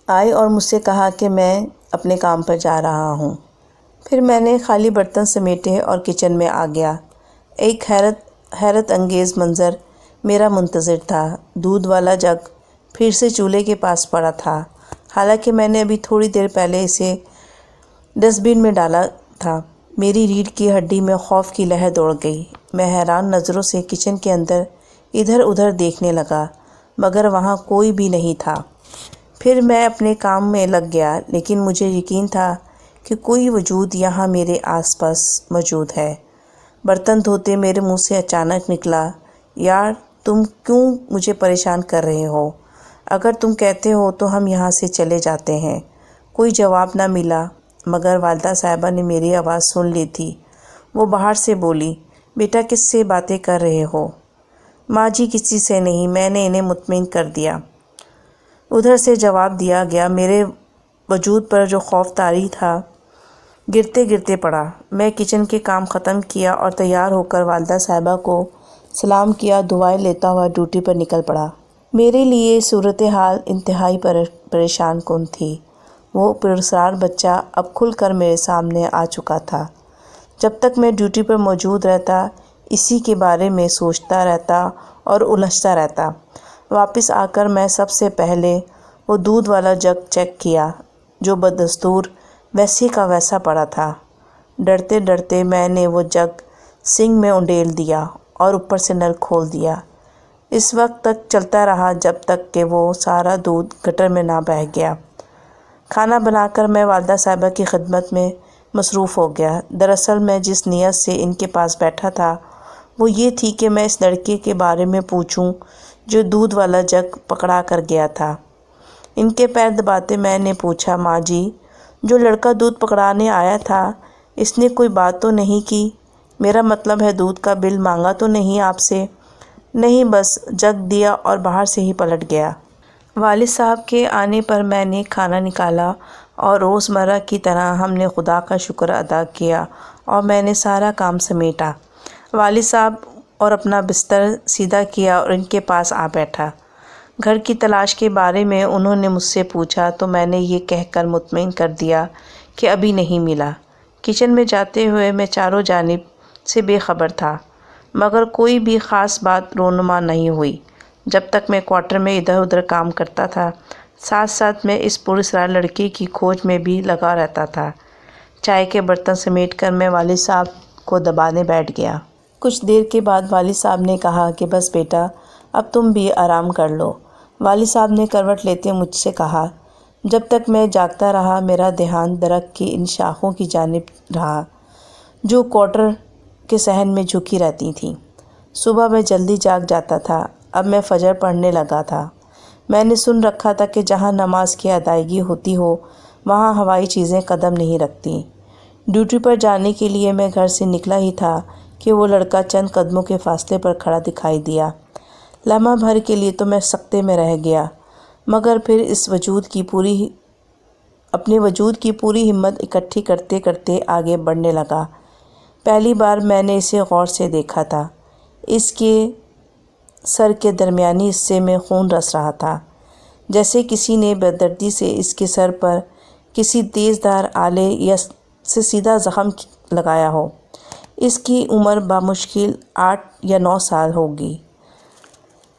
Speaker 1: آئے اور مجھ سے کہا کہ میں اپنے کام پر جا رہا ہوں۔ پھر میں نے خالی برتن سمیٹے اور کچن میں آ گیا۔ ایک حیرت انگیز منظر میرا منتظر تھا۔ دودھ والا جگ پھر سے چولہے کے پاس پڑا تھا، حالانکہ میں نے ابھی تھوڑی دیر پہلے اسے ڈسٹ بن میں ڈالا تھا۔ میری ریڑھ کی ہڈی میں خوف کی لہر دوڑ گئی۔ میں حیران نظروں سے کچن کے اندر ادھر ادھر دیکھنے لگا، مگر وہاں کوئی بھی نہیں تھا۔ پھر میں اپنے کام میں لگ گیا، لیکن مجھے یقین تھا کہ کوئی وجود یہاں میرے آس پاس موجود ہے۔ برتن دھوتے میرے منہ سے اچانک نکلا، یار تم کیوں مجھے پریشان کر رہے ہو؟ اگر تم کہتے ہو تو ہم یہاں سے چلے جاتے ہیں۔ کوئی جواب نہ ملا، مگر والدہ صاحبہ نے میری آواز سن لی تھی۔ وہ باہر سے بولی، بیٹا کس سے باتیں کر رہے ہو؟ ماں جی کسی سے نہیں، میں نے انہیں مطمئن کر دیا۔ ادھر سے جواب دیا گیا۔ میرے وجود پر جو خوف طاری تھا گرتے گرتے پڑا۔ میں کچن کے کام ختم کیا اور تیار ہو کر والدہ صاحبہ کو سلام کیا، دعائیں لیتا ہوا ڈیوٹی پر نکل پڑا۔ میرے لیے صورتحال انتہائی پریشان کن تھی۔ وہ پراسرار بچہ اب کھل کر میرے سامنے آ چکا تھا۔ جب تک میں ڈیوٹی پر موجود رہتا، اسی کے بارے میں سوچتا رہتا اور الجھتا رہتا۔ واپس آ کر میں سب سے پہلے وہ دودھ والا جگ چیک کیا، جو بدستور ویسے کا ویسا پڑا تھا۔ ڈرتے ڈرتے میں نے وہ جگ سنک میں انڈیل دیا اور اوپر سے نل کھول دیا۔ اس وقت تک چلتا رہا جب تک کہ وہ سارا دودھ گٹر میں نہ بہہ گیا۔ کھانا بنا کر میں والدہ صاحبہ کی خدمت میں مصروف ہو گیا۔ دراصل میں جس نیت سے ان کے پاس بیٹھا تھا وہ یہ تھی کہ میں اس لڑکے کے بارے میں پوچھوں جو دودھ والا جگ پکڑا کر گیا تھا۔ ان کے پیر دباتے میں نے پوچھا، ماں جی جو لڑکا دودھ پکڑانے آیا تھا اس نے کوئی بات تو نہیں کی؟ میرا مطلب ہے دودھ کا بل مانگا تو نہیں آپ سے؟ نہیں، بس جگ دیا اور باہر سے ہی پلٹ گیا۔ والد صاحب کے آنے پر میں نے کھانا نکالا اور روزمرہ کی طرح ہم نے خدا کا شکر ادا کیا اور میں نے سارا کام سمیٹا۔ والد صاحب اور اپنا بستر سیدھا کیا اور ان کے پاس آ بیٹھا۔ گھر کی تلاش کے بارے میں انہوں نے مجھ سے پوچھا تو میں نے یہ کہہ کر مطمئن کر دیا کہ ابھی نہیں ملا۔ کچن میں جاتے ہوئے میں چاروں جانب سے بے خبر تھا، مگر کوئی بھی خاص بات رونما نہیں ہوئی۔ جب تک میں کوارٹر میں ادھر ادھر کام کرتا تھا، ساتھ ساتھ میں اس پراسرار لڑکے کی کھوج میں بھی لگا رہتا تھا۔ چائے کے برتن سمیٹ کر میں والد صاحب کو دبانے بیٹھ گیا۔ کچھ دیر کے بعد والد صاحب نے کہا کہ بس بیٹا اب تم بھی آرام کر لو۔ والد صاحب نے کروٹ لیتے مجھ سے کہا۔ جب تک میں جاگتا رہا میرا دھیان درخت کی ان شاخوں کی جانب رہا جو کوارٹر کے صحن میں جھکی رہتی تھیں۔ صبح میں جلدی جاگ جاتا تھا۔ اب میں فجر پڑھنے لگا تھا۔ میں نے سن رکھا تھا کہ جہاں نماز کی ادائیگی ہوتی ہو وہاں ہوائی چیزیں قدم نہیں رکھتیں۔ ڈیوٹی پر جانے کے لیے میں گھر سے نکلا ہی تھا کہ وہ لڑکا چند قدموں کے فاصلے پر کھڑا دکھائی دیا۔ لمحہ بھر کے لیے تو میں سکتے میں رہ گیا، مگر پھر اپنے وجود کی پوری ہمت اکٹھی کرتے کرتے آگے بڑھنے لگا۔ پہلی بار میں نے اسے غور سے دیکھا تھا۔ اس کے سر کے درمیانی حصے میں خون رس رہا تھا، جیسے کسی نے بے دردی سے اس کے سر پر کسی تیز دھار آلے سے سیدھا زخم لگایا ہو۔ اس کی عمر بمشکل 8 یا 9 سال ہوگی۔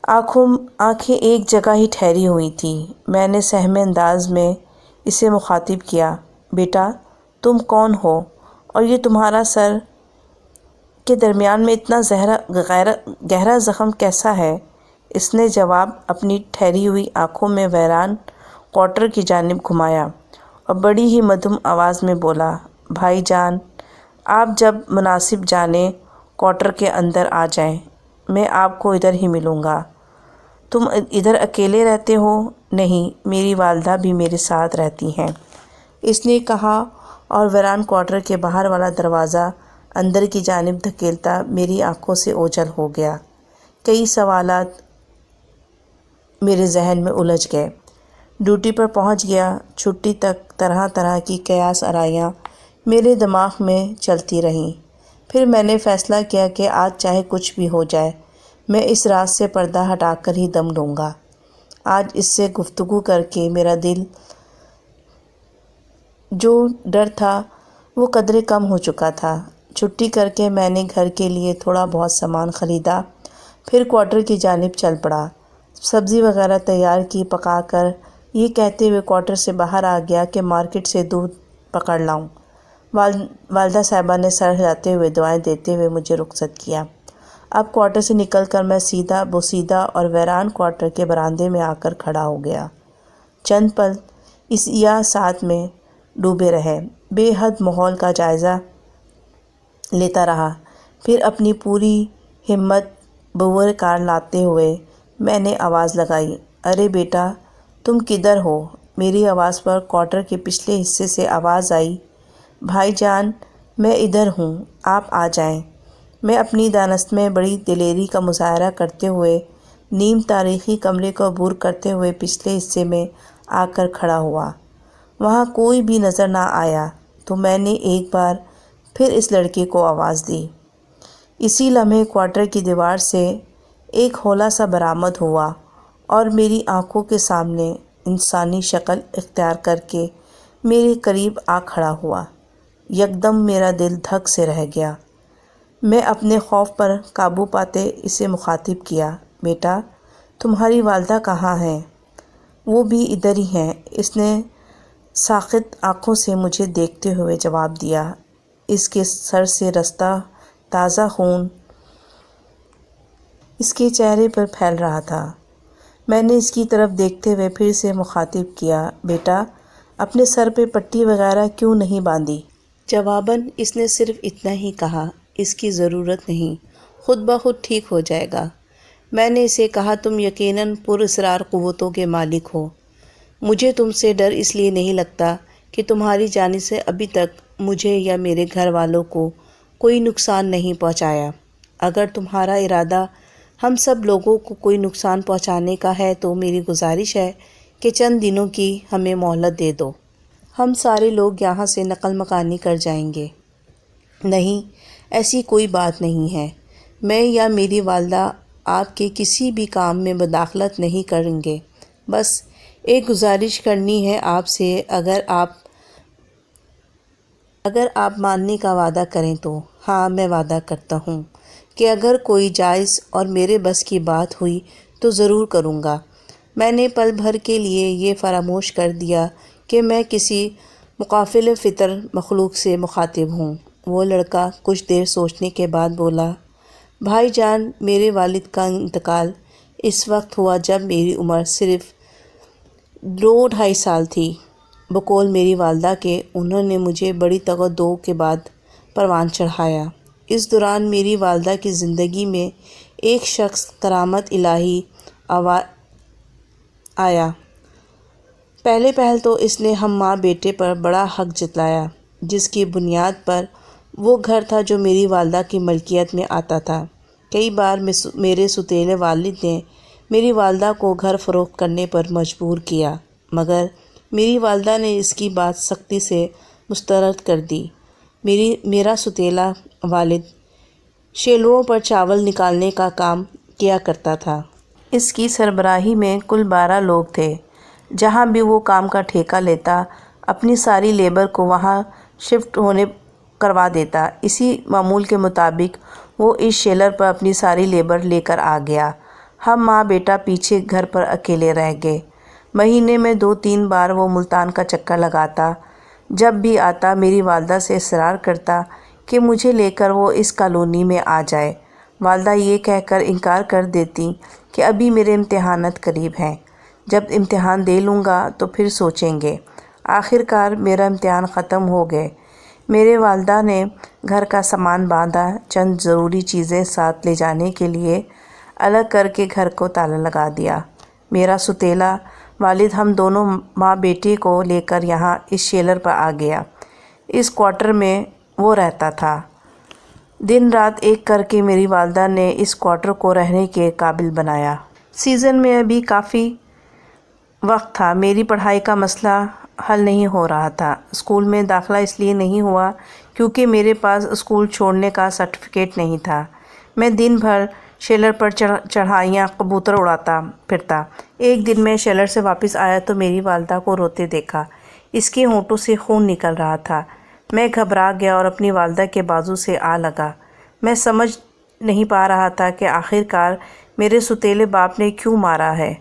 Speaker 1: آنکھیں ایک جگہ ہی ٹھہری ہوئی تھیں۔ میں نے سہم انداز میں اسے مخاطب کیا، بیٹا تم کون ہو اور یہ تمہارا سر کے درمیان میں اتنا گہرا زخم کیسا ہے؟ اس نے جواب اپنی ٹھہری ہوئی آنکھوں میں ویران کوارٹر کی جانب گھمایا اور بڑی ہی مدھم آواز میں بولا، بھائی جان آپ جب مناسب جانیں کوارٹر کے اندر آ جائیں، میں آپ کو ادھر ہی ملوں گا۔ تم ادھر اکیلے رہتے ہو؟ نہیں، میری والدہ بھی میرے ساتھ رہتی ہیں، اس نے کہا اور ویران کوارٹر کے باہر والا دروازہ اندر کی جانب دھکیلتا میری آنکھوں سے اوجھل ہو گیا۔ کئی سوالات میرے ذہن میں الجھ گئے۔ ڈیوٹی پر پہنچ گیا، چھٹی تک طرح طرح کی قیاس آرائیاں میرے دماغ میں چلتی رہیں۔ پھر میں نے فیصلہ کیا کہ آج چاہے کچھ بھی ہو جائے میں اس رات سے پردہ ہٹا کر ہی دم لوں گا۔ آج اس سے گفتگو کر کے میرا دل جو ڈر تھا وہ قدرے کم ہو چکا تھا۔ چھٹی کر کے میں نے گھر کے لیے تھوڑا بہت سامان خریدا، پھر کوارٹر کی جانب چل پڑا۔ سبزی وغیرہ تیار کی، پکا کر یہ کہتے ہوئے کوارٹر سے باہر آ گیا کہ مارکیٹ سے دودھ پکڑ لاؤں۔ والدہ صاحبہ نے سر ہلاتے ہوئے دعائیں دیتے ہوئے مجھے رخصت کیا۔ اب کوارٹر سے نکل کر میں سیدھا بوسیدہ اور ویران کوارٹر کے برآمدے میں آ کر کھڑا ہو گیا۔ چند پل اس یا ساتھ میں ڈوبے رہے، بے حد ماحول کا جائزہ لیتا رہا۔ پھر اپنی پوری ہمت بور کار لاتے ہوئے میں نے آواز لگائی، ارے بیٹا تم کدھر ہو؟ میری آواز پر کوارٹر کے پچھلے حصے سے آواز آئی، بھائی جان میں ادھر ہوں، آپ آ جائیں۔ میں اپنی دانست میں بڑی دلیری کا مظاہرہ کرتے ہوئے نیم تاریخی کمرے کو عبور کرتے ہوئے پچھلے حصے میں آ کر کھڑا ہوا۔ وہاں کوئی بھی نظر نہ آیا تو میں نے ایک بار پھر اس لڑکے کو آواز دی۔ اسی لمحے کوارٹر کی دیوار سے ایک ہولا سا برآمد ہوا اور میری آنکھوں کے سامنے انسانی شکل اختیار کر کے میرے قریب آ کھڑا ہوا۔ یکدم میرا دل دھک سے رہ گیا۔ میں اپنے خوف پر قابو پاتے اسے مخاطب کیا، بیٹا تمہاری والدہ کہاں ہیں؟ وہ بھی ادھر ہی ہیں، اس نے ساخت آنکھوں سے مجھے دیکھتے ہوئے جواب دیا۔ اس کے سر سے رستا تازہ خون اس کے چہرے پر پھیل رہا تھا۔ میں نے اس کی طرف دیکھتے ہوئے پھر سے مخاطب کیا، بیٹا اپنے سر پہ پٹی وغیرہ کیوں نہیں باندھی؟ جواباً اس نے صرف اتنا ہی کہا، اس کی ضرورت نہیں، خود بخود ٹھیک ہو جائے گا۔ میں نے اسے کہا، تم یقیناً پراسرار قوتوں کے مالک ہو۔ مجھے تم سے ڈر اس لیے نہیں لگتا کہ تمہاری جانب سے ابھی تک مجھے یا میرے گھر والوں کو کوئی نقصان نہیں پہنچایا۔ اگر تمہارا ارادہ ہم سب لوگوں کو کوئی نقصان پہنچانے کا ہے تو میری گزارش ہے کہ چند دنوں کی ہمیں مہلت دے دو۔ ہم سارے لوگ یہاں سے نقل مکانی کر جائیں گے۔ نہیں، ایسی کوئی بات نہیں ہے۔ میں یا میری والدہ آپ کے کسی بھی کام میں مداخلت نہیں کریں گے۔ بس ایک گزارش کرنی ہے آپ سے، اگر آپ ماننے کا وعدہ کریں تو۔ ہاں میں وعدہ کرتا ہوں کہ اگر کوئی جائز اور میرے بس کی بات ہوئی تو ضرور کروں گا۔ میں نے پل بھر کے لیے یہ فراموش کر دیا کہ میں کسی مغافل فطر مخلوق سے مخاطب ہوں۔ وہ لڑکا کچھ دیر سوچنے کے بعد بولا، بھائی جان میرے والد کا انتقال اس وقت ہوا جب میری عمر صرف 2-2.5 سال تھی۔ بقول میری والدہ کے انہوں نے مجھے بڑی تگو کے بعد پروان چڑھایا۔ اس دوران میری والدہ کی زندگی میں ایک شخص کرامت الہی آیا۔ پہلے تو اس نے ہم ماں بیٹے پر بڑا حق جتلایا، جس کی بنیاد پر وہ گھر تھا جو میری والدہ کی ملکیت میں آتا تھا۔ کئی بار میرے سوتیلے والد نے میری والدہ کو گھر فروخت کرنے پر مجبور کیا، مگر میری والدہ نے اس کی بات سختی سے مسترد کر دی۔ میرا سوتیلا والد شیلروں پر چاول نکالنے کا کام کیا کرتا تھا۔ اس کی سربراہی میں کل 12 لوگ تھے۔ جہاں بھی وہ کام کا ٹھیکہ لیتا اپنی ساری لیبر کو وہاں شفٹ کروا دیتا۔ اسی معمول کے مطابق وہ اس شیلر پر اپنی ساری لیبر لے کر آ گیا۔ ہم ماں بیٹا پیچھے گھر پر اکیلے رہ گئے۔ مہینے میں 2-3 بار وہ ملتان کا چکر لگاتا۔ جب بھی آتا میری والدہ سے اصرار کرتا کہ مجھے لے کر وہ اس کالونی میں آ جائے۔ والدہ یہ کہہ کر انکار کر دیتی کہ ابھی میرے امتحانات قریب ہیں، جب امتحان دے لوں گا تو پھر سوچیں گے۔ آخر کار میرا امتحان ختم ہو گئے۔ میرے والدہ نے گھر کا سامان باندھا، چند ضروری چیزیں ساتھ لے جانے کے لیے الگ کر کے گھر کو تالا لگا دیا۔ میرا سوتیلا والد ہم دونوں ماں بیٹے کو لے کر یہاں اس شیلر پر آ گیا۔ اس کوارٹر میں وہ رہتا تھا۔ دن رات ایک کر کے میری والدہ نے اس کوارٹر کو رہنے کے قابل بنایا۔ سیزن میں ابھی کافی وقت تھا، میری پڑھائی کا مسئلہ حل نہیں ہو رہا تھا۔ اسکول میں داخلہ اس لیے نہیں ہوا کیونکہ میرے پاس اسکول چھوڑنے کا سرٹیفکیٹ نہیں تھا۔ میں دن بھر شیلر پر چڑھائیاں کبوتر اڑاتا پھرتا۔ ایک دن میں شیلر سے واپس آیا تو میری والدہ کو روتے دیکھا۔ اس کے ہونٹوں سے خون نکل رہا تھا۔ میں گھبرا گیا اور اپنی والدہ کے بازو سے آ لگا۔ میں سمجھ نہیں پا رہا تھا کہ آخر کار میرے ستیلے باپ نے کیوں مارا ہے۔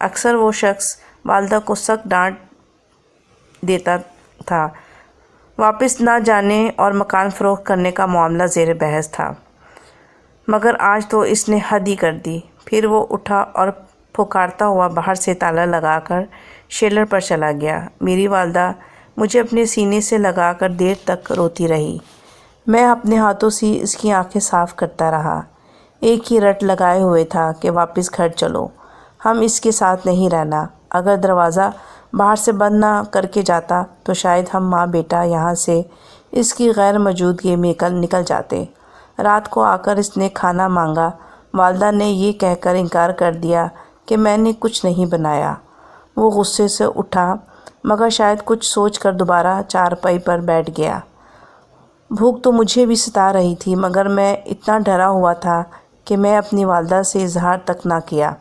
Speaker 1: اکثر وہ شخص والدہ کو سخت ڈانٹ دیتا تھا۔ واپس نہ جانے اور مکان فروخت کرنے کا معاملہ زیر بحث تھا، مگر آج تو اس نے حد ہی کر دی۔ پھر وہ اٹھا اور پھکارتا ہوا باہر سے تالا لگا کر شیلر پر چلا گیا۔ میری والدہ مجھے اپنے سینے سے لگا کر دیر تک روتی رہی۔ میں اپنے ہاتھوں سے اس کی آنکھیں صاف کرتا رہا۔ ایک ہی رٹ لگائے ہوئے تھا کہ واپس گھر چلو، ہم اس کے ساتھ نہیں رہنا۔ اگر دروازہ باہر سے بند نہ کر کے جاتا تو شاید ہم ماں بیٹا یہاں سے اس کی غیر موجودگی میں نکل جاتے۔ رات کو آ کر اس نے کھانا مانگا۔ والدہ نے یہ کہہ کر انکار کر دیا کہ میں نے کچھ نہیں بنایا۔ وہ غصے سے اٹھا، مگر شاید کچھ سوچ کر دوبارہ چارپائی پر بیٹھ گیا۔ بھوک تو مجھے بھی ستا رہی تھی، مگر میں اتنا ڈرا ہوا تھا کہ میں اپنی والدہ سے اظہار تک نہ کیا۔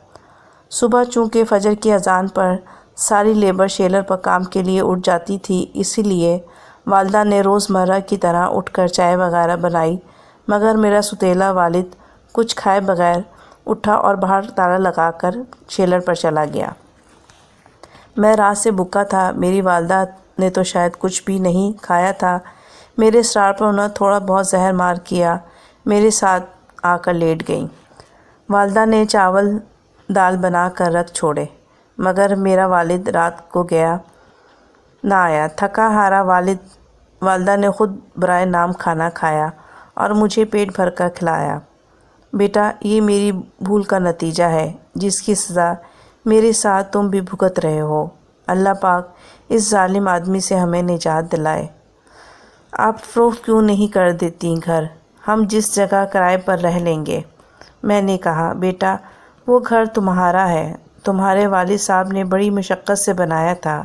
Speaker 1: صبح چونکہ فجر کی اذان پر ساری لیبر شیلر پر کام کے لیے اٹھ جاتی تھی، اسی لیے والدہ نے روزمرہ کی طرح اٹھ کر چائے وغیرہ بنائی، مگر میرا ستیلا والد کچھ کھائے بغیر اٹھا اور باہر تالا لگا کر شیلر پر چلا گیا۔ میں رات سے بھوکا تھا۔ میری والدہ نے تو شاید کچھ بھی نہیں کھایا تھا۔ میرے اصرار پر انہوں نے تھوڑا بہت زہر مار کیا میرے ساتھ آ کر لیٹ گئیں۔ والدہ نے چاول دال بنا کر رکھ چھوڑے، مگر میرا والد رات کو نہ آیا۔ تھکا ہارا والدہ نے خود برائے نام کھانا کھایا اور مجھے پیٹ بھر کر کھلایا۔ بیٹا، یہ میری بھول کا نتیجہ ہے جس کی سزا میرے ساتھ تم بھی بھگت رہے ہو۔ اللہ پاک اس ظالم آدمی سے ہمیں نجات دلائے۔ آپ فروخت کیوں نہیں کر دیتی گھر؟ ہم جس جگہ کرائے پر رہ لیں گے۔ میں نے کہا، بیٹا وہ گھر تمہارا ہے، تمہارے والد صاحب نے بڑی مشقت سے بنایا تھا،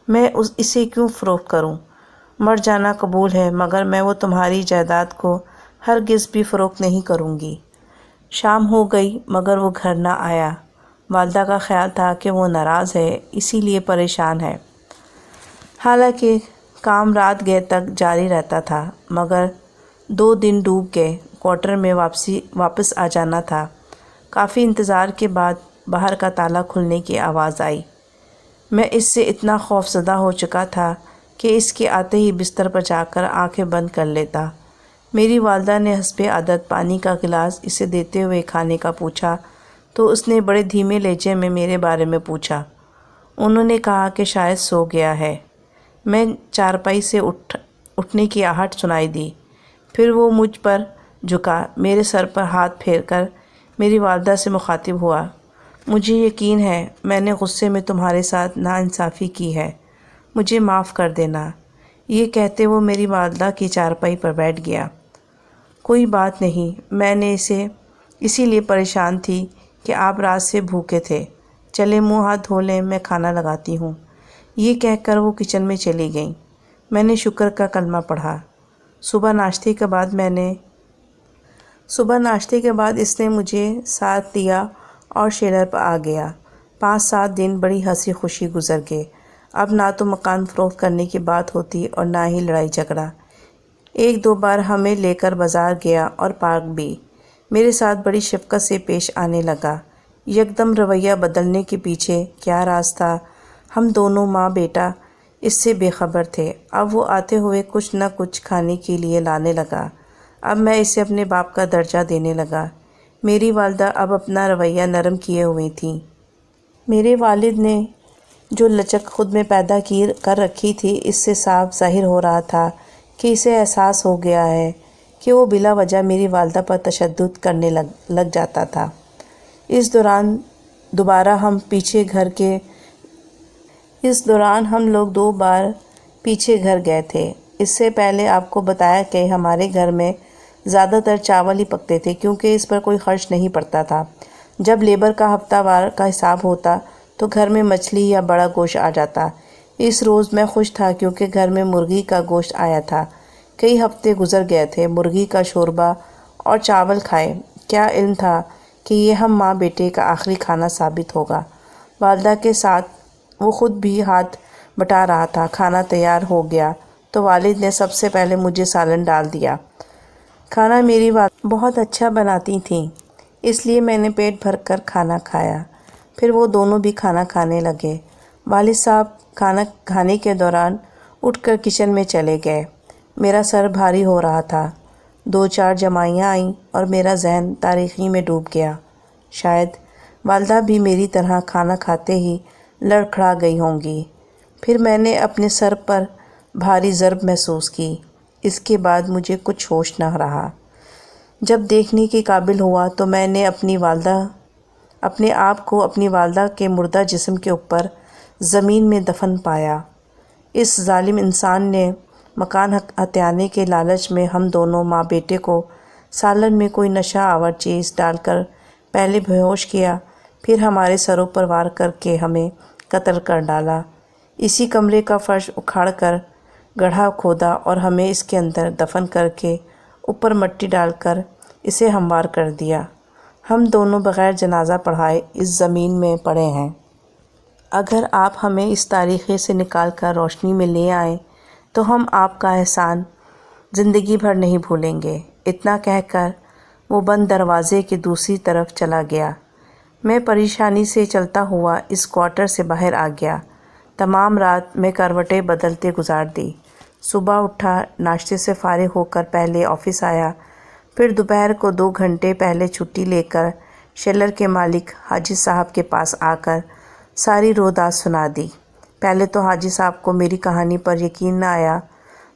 Speaker 1: میں اسے کیوں فروخت کروں؟ مر جانا قبول ہے، مگر میں وہ تمہاری جائیداد کو ہرگز بھی فروخت نہیں کروں گی۔ شام ہو گئی مگر وہ گھر نہ آیا۔ والدہ کا خیال تھا کہ وہ ناراض ہے، اسی لیے پریشان ہے۔ حالانکہ کام رات گئے تک جاری رہتا تھا، مگر 2 دن ڈوب گئے۔ کوارٹر میں واپس آ جانا تھا۔ کافی انتظار کے بعد باہر کا تالا کھلنے کی آواز آئی۔ میں اس سے اتنا خوف زدہ ہو چکا تھا کہ اس کے آتے ہی بستر پر جا کر آنکھیں بند کر لیتا۔ میری والدہ نے حسب عادت پانی کا گلاس اسے دیتے ہوئے کھانے کا پوچھا تو اس نے بڑے دھیمے لہجے میں میرے بارے میں پوچھا۔ انہوں نے کہا کہ شاید سو گیا ہے۔ میں چارپائی سے اٹھنے کی آہٹ سنائی دی۔ پھر وہ مجھ پر جھکا، میرے سر پر ہاتھ پھیر کر میری والدہ سے مخاطب ہوا۔ مجھے یقین ہے میں نے غصے میں تمہارے ساتھ ناانصافی کی ہے، مجھے معاف کر دینا۔ یہ کہتے وہ میری والدہ کی چارپائی پر بیٹھ گیا۔ کوئی بات نہیں، میں نے اسی لیے پریشان تھی کہ آپ رات سے بھوکے تھے۔ چلے منہ ہاتھ دھو لیں، میں کھانا لگاتی ہوں۔ یہ کہہ کر وہ کچن میں چلی گئیں۔ میں نے شکر کا کلمہ پڑھا۔ صبح ناشتے کے بعد اس نے مجھے ساتھ دیا اور شیلر پر آ گیا۔ 5-7 دن بڑی ہنسی خوشی گزر گئے۔ اب نہ تو مکان فروخت کرنے کی بات ہوتی اور نہ ہی لڑائی جھگڑا۔ 1-2 بار ہمیں لے کر بازار گیا اور پارک بھی۔ میرے ساتھ بڑی شفقت سے پیش آنے لگا۔ یکدم رویہ بدلنے کے پیچھے کیا راز تھا؟ ہم دونوں ماں بیٹا اس سے بے خبر تھے۔ اب وہ آتے ہوئے کچھ نہ کچھ کھانے کے لیے لانے لگا۔ اب میں اسے اپنے باپ کا درجہ دینے لگا۔ میری والدہ اب اپنا رویہ نرم کیے ہوئے تھیں۔ میرے والد نے جو لچک خود میں پیدا کر رکھی تھی، اس سے صاف ظاہر ہو رہا تھا کہ اسے احساس ہو گیا ہے کہ وہ بلا وجہ میری والدہ پر تشدد کرنے لگ جاتا تھا۔ اس دوران ہم لوگ 2 بار پیچھے گھر گئے تھے۔ اس سے پہلے آپ کو بتایا کہ ہمارے گھر میں زیادہ تر چاول ہی پکتے تھے کیونکہ اس پر کوئی خرچ نہیں پڑتا تھا۔ جب لیبر کا ہفتہ وار کا حساب ہوتا تو گھر میں مچھلی یا بڑا گوشت آ جاتا۔ اس روز میں خوش تھا کیونکہ گھر میں مرغی کا گوشت آیا تھا۔ کئی ہفتے گزر گئے تھے مرغی کا شوربہ اور چاول کھائے۔ کیا علم تھا کہ یہ ہم ماں بیٹے کا آخری کھانا ثابت ہوگا۔ والدہ کے ساتھ وہ خود بھی ہاتھ بٹا رہا تھا۔ کھانا تیار ہو گیا تو والد نے سب سے پہلے مجھے سالن ڈال دیا۔ کھانا میری والدہ بہت اچھا بناتی تھیں، اس لیے میں نے پیٹ بھر کر کھانا کھایا۔ پھر وہ دونوں بھی کھانا کھانے لگے۔ والد صاحب کھانا کھانے کے دوران اٹھ کر کچن میں چلے گئے۔ میرا سر بھاری ہو رہا تھا۔ 2-4 جمائیاں آئیں اور میرا ذہن تاریکی میں ڈوب گیا۔ شاید والدہ بھی میری طرح کھانا کھاتے ہی لڑکھڑا گئی ہوں گی۔ پھر میں نے اپنے سر پر بھاری ضرب محسوس کی۔ اس کے بعد مجھے کچھ ہوش نہ رہا۔ جب دیکھنے کے قابل ہوا تو میں نے اپنے آپ کو اپنی والدہ کے مردہ جسم کے اوپر زمین میں دفن پایا۔ اس ظالم انسان نے مکان ہتھیانے کے لالچ میں ہم دونوں ماں بیٹے کو سالن میں کوئی نشہ آور چیز ڈال کر پہلے بیہوش کیا، پھر ہمارے سروں پر وار کر کے ہمیں قتل کر ڈالا۔ اسی کمرے کا فرش اکھاڑ کر گڑھا کھودا اور ہمیں اس کے اندر دفن کر کے اوپر مٹی ڈال کر اسے ہموار کر دیا۔ ہم دونوں بغیر جنازہ پڑھائے اس زمین میں پڑے ہیں۔ اگر آپ ہمیں اس تاریخی سے نکال کر روشنی میں لے آئیں تو ہم آپ کا احسان زندگی بھر نہیں بھولیں گے۔ اتنا کہہ کر وہ بند دروازے کی دوسری طرف چلا گیا۔ میں پریشانی سے چلتا ہوا اس کوارٹر سے باہر آ گیا۔ تمام رات میں کروٹیں بدلتے گزار دی۔ صبح اٹھا، ناشتے سے فارغ ہو کر پہلے آفس آیا، پھر دوپہر کو 2 گھنٹے پہلے چھٹی لے کر شیلر کے مالک حاجی صاحب کے پاس آ کر ساری روداد سنا دی۔ پہلے تو حاجی صاحب کو میری کہانی پر یقین نہ آیا،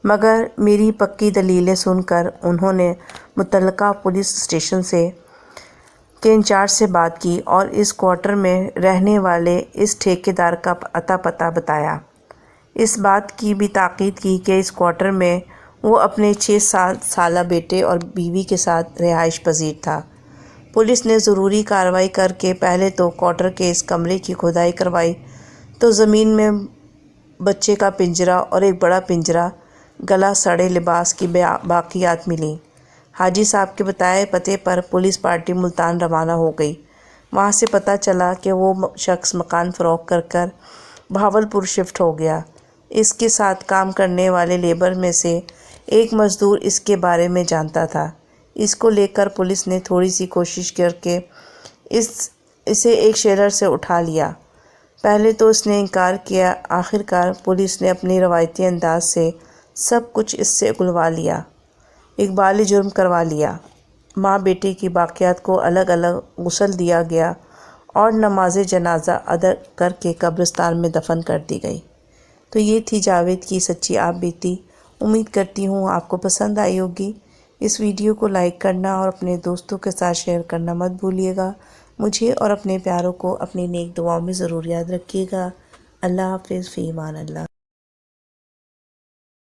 Speaker 1: مگر میری پکی دلیلیں سن کر انہوں نے متعلقہ پولیس اسٹیشن کے انچارج سے بات کی اور اس کوارٹر میں رہنے والے اس ٹھیکیدار کا اتا پتہ بتایا۔ اس بات کی بھی تاکید کی کہ اس کوارٹر میں وہ اپنے 6 سالہ بیٹے اور بیوی کے ساتھ رہائش پذیر تھا۔ پولیس نے ضروری کارروائی کر کے پہلے تو کوارٹر کے اس کمرے کی کھدائی کروائی تو زمین میں بچے کا پنجرا اور ایک بڑا پنجرا، گلا سڑے لباس کی باقیات ملیں۔ حاجی صاحب کے بتائے پتے پر پولیس پارٹی ملتان روانہ ہو گئی۔ وہاں سے پتہ چلا کہ وہ شخص مکان فروخت کر بہاولپور شفٹ ہو گیا۔ اس کے ساتھ کام کرنے والے لیبر میں سے ایک مزدور اس کے بارے میں جانتا تھا۔ اس کو لے کر پولیس نے تھوڑی سی کوشش کر کے اسے ایک شیلر سے اٹھا لیا۔ پہلے تو اس نے انکار کیا، آخر کار پولیس نے اپنی روایتی انداز سے سب کچھ اس سے اگلوا لیا، اقبال جرم کروا لیا۔ ماں بیٹے کی باقیات کو الگ الگ غسل دیا گیا اور نماز جنازہ ادا کر کے قبرستان میں دفن کر دی گئی۔ تو یہ تھی جاوید کی سچی آپ بیتی۔ امید کرتی ہوں آپ کو پسند آئی ہوگی۔ اس ویڈیو کو لائک کرنا اور اپنے دوستوں کے ساتھ شیئر کرنا مت بھولیے گا۔ مجھے اور اپنے پیاروں کو اپنی نیک دعاؤں میں ضرور یاد رکھیے گا۔ اللہ حافظ، فی امان اللہ۔